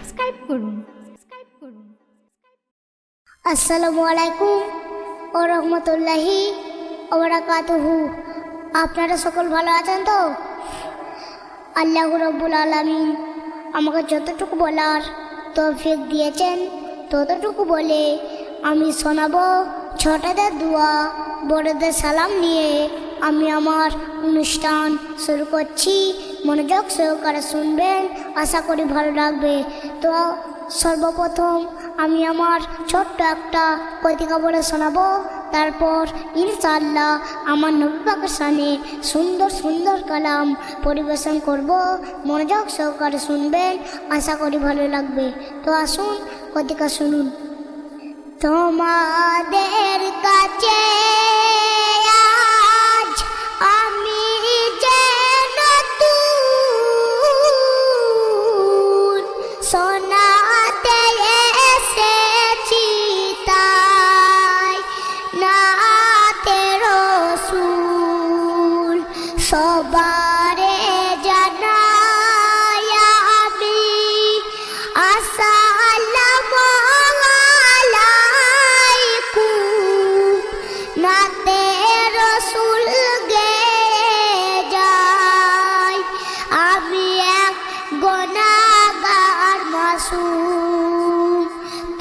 Subscribe করুন। আসসালামু আলাইকুম ওয়া রাহমাতুল্লাহি ওয়া বারাকাতুহু। আপনারা সকল ভালো আছেন তো? আল্লাহ রাব্বুল আলামিন আমাকে যতটুকু বলার তৌফিক দিয়েছেন ততটুকু বলে আমি শোনাবো। ছোটদের দোয়া বড়দের সালাম নিয়ে আমি আমার অনুষ্ঠান শুরু করছি। মনোযোগ সহকারে শুনবেন, আশা করি ভালো লাগবে। তো সর্বপ্রথম আমি আমার ছোট্ট একটা কবিতা বলে শোনাবো, তারপর ইনশাআল্লাহ আমার নবী পাকের সামনে সুন্দর সুন্দর কালাম পরিবেশন করব। মনোযোগ সহকারে শুনবেন, আশা করি ভালো লাগবে। তো আসুন কবিতা শুনুন। তোমাদের কাছে আজ আমি যেন নতুন শোনাতে এসেছি, তাই নাতে রাসূল সবারে জানাই আমি আসসালামু আলাইকুম। নাতে রাসূল গেয়ে যাই আমি এক গুনাহগার মাসুম।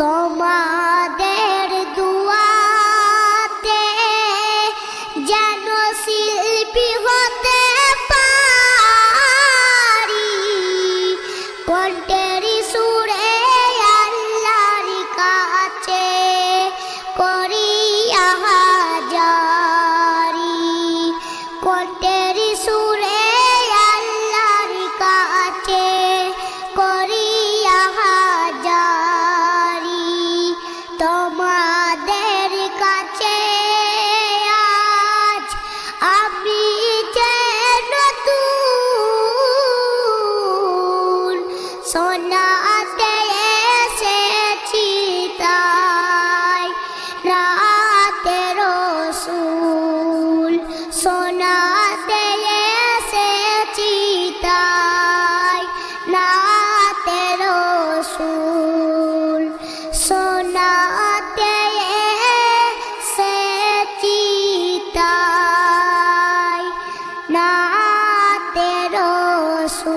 তোমাদের দুয়াতে যেন শিল্পী হতে পারি, কণ্ঠের সুরে আল্লাহর কাছে করি আহাজারি। কণ্ঠের সুরে আল্লাহর কাছে করি আহাজারি। তোমাদের কাছে আজ আমি যেন নতুন শোনাতে এসেছি, তাই নাতে রাসূল শোনাতে এসেছি, তাই নাতে রাসূল শোনাতে এসেছি, তাই নাতে রাসূল।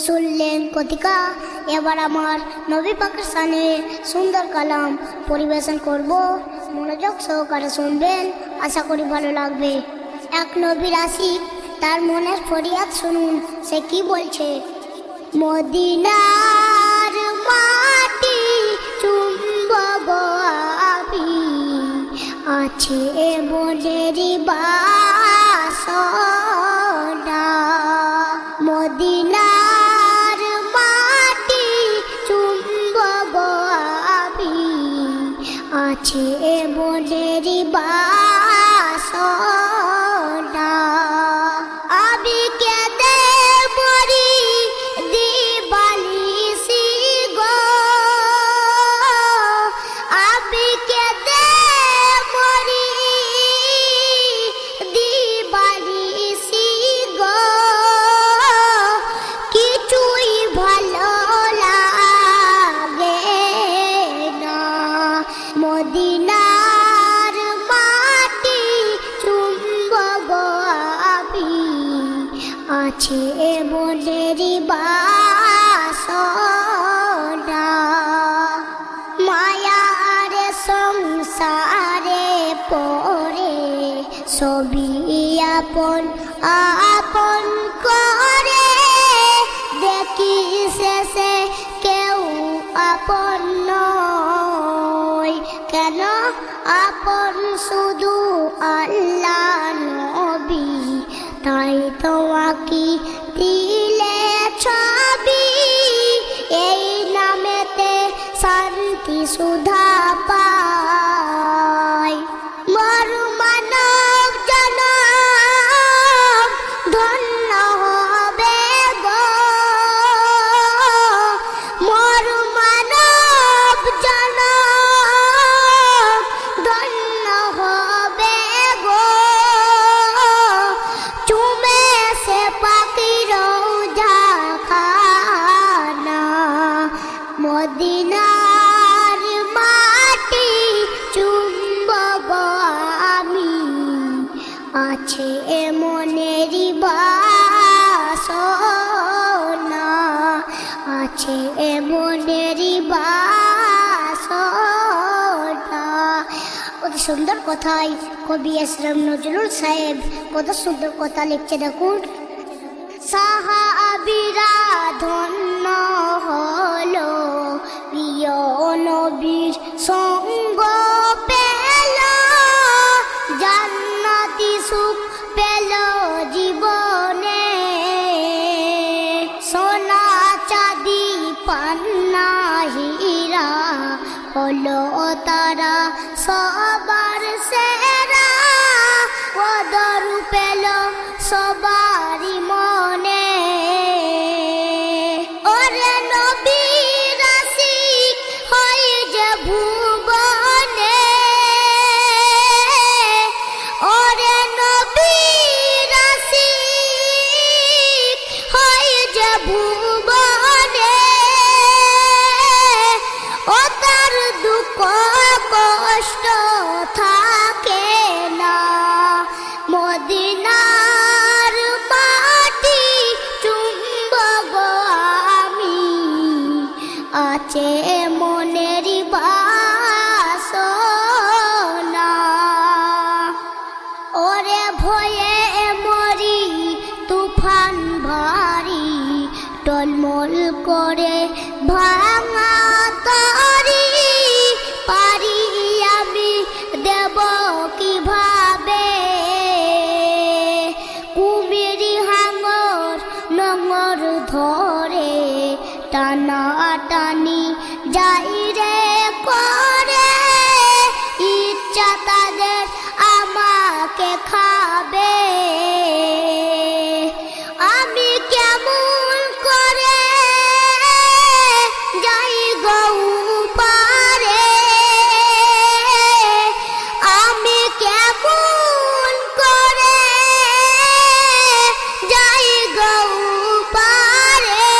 শুনলেন কতিকা, এবার আমার নবী পাকের সামনে সুন্দর কালাম পরিবেশন করব। মনোযোগ সহকারে শুনবেন, আশা করি ভালো লাগবে। এক নবীর আশিক, তার মনের ফরিয়াদ শুনুন, সে কি বলছে। মদিনার মাটি চুম্ব গো আমি, আছে মনেরই বাসনা। মদিনার মাটি চুম্ব গো আমি, আছে মনেরই বাসনা। আমি কেঁদে মরি দিবানিশি গো, আমি কেঁদে মরি দিবানিশি গো। কিছুই ভালো লাগে না, মদিনার মাটি চুম্ব গো আমি, আছে মনেরই বাসনা। মায়ার সংসারে পড়ে সবই আপন আপন করে, দেখি শেষে কেউ আপন নয়। কেন আপন শুধু আল্লাহ নবী, তাই তোমাকে দিলে ছবি। এই নামেতে শান্তি সুধা পায়। মরু মানব জনম মদিনার মাটি চুম্বক আমি, আছে মনেরই বাসনা, আছে মনেরই বাসনা। কত সুন্দর কথাই কবি এসরাম নজরুল সাহেব কত সুন্দর কথা লিখছে দেখুন। সাহাবীরা ধন্য হলো প্রিয় নবীর সঙ্গ পেল, জান্নাতি সুখ পেল জীবনে, সোনা চাঁদি পান্না হীরা হলো তারা সবার সেরা, কদর পেল সবারই মনে। ওরে নবীর আশিক হয় যে ভুবনে, ওরে নবীর আশিক হয় যে ভুবনে, ও তার দুঃখ কষ্ট থাকে না। মদিনার মাটি চুম্বক আমি, আছে মনেরই বাসনা। ওরে ভয়ে মরি তুফান ভারী, টলমল করে ভাঙা তরি, পারি আমি দেব কিভাবে, কুমিরি হাঙর নঙর ধরে টানা টানি যাই রে করে, ইচ্ছা তাদের আমাকে খাবে, আমি কেমন করে যাই গৌ পারে, আমি কেমন করে যাই গৌ পারে,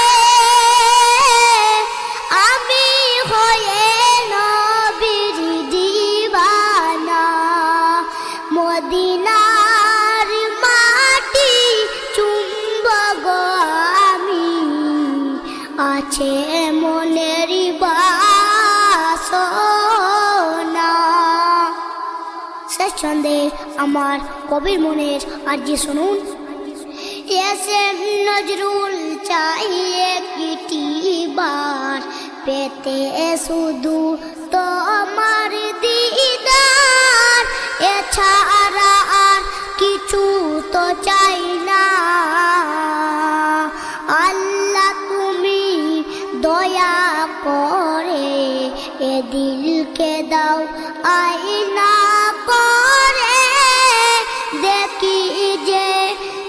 আমি হয়ে নবীর দিওয়ানা। মদিনার মাটি চুম্বক আমি, আছে মনেরই বাসনা। শেষ ছন্দে আমার কবির মনের আরজি শুনুন। এসে নজরুল চাইয়ে কিটিবার, পেতে শুধু তোমার দিদার, এছাড়া আর কিছু তো চাই না। আল্লাহ তুমি দয়া করে এ দিলকে দাও আয়না করে, দেখি যে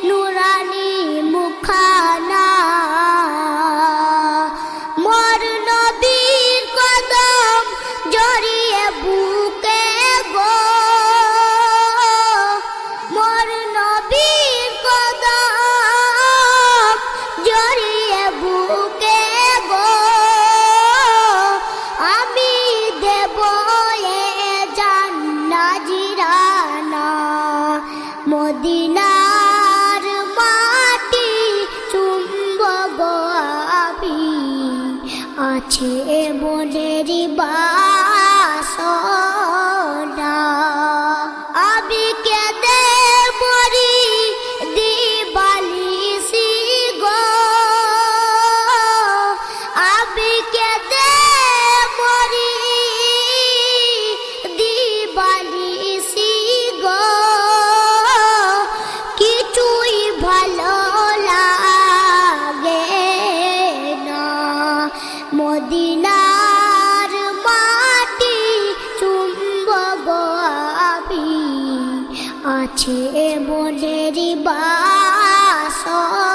নুরানি মুখানা, মোর নবীর কদম জড়িয়ে বুকে গো, মোর নবীর কদম জড়িয়ে বুকে গো, আমি দেব এ জান্নাত জিরানা। মদিনার মাটি চুম্বক আমি, আছে মনেরই বাসনা। আমি কেঁদে মরি দিবালিসি গো, আমি কেঁদে মরি দিবালিসি গো, কিছুই ভালো লাগে না। মদিনার মাটি চুম্বক আমি, আছে মনেরই বাসনা।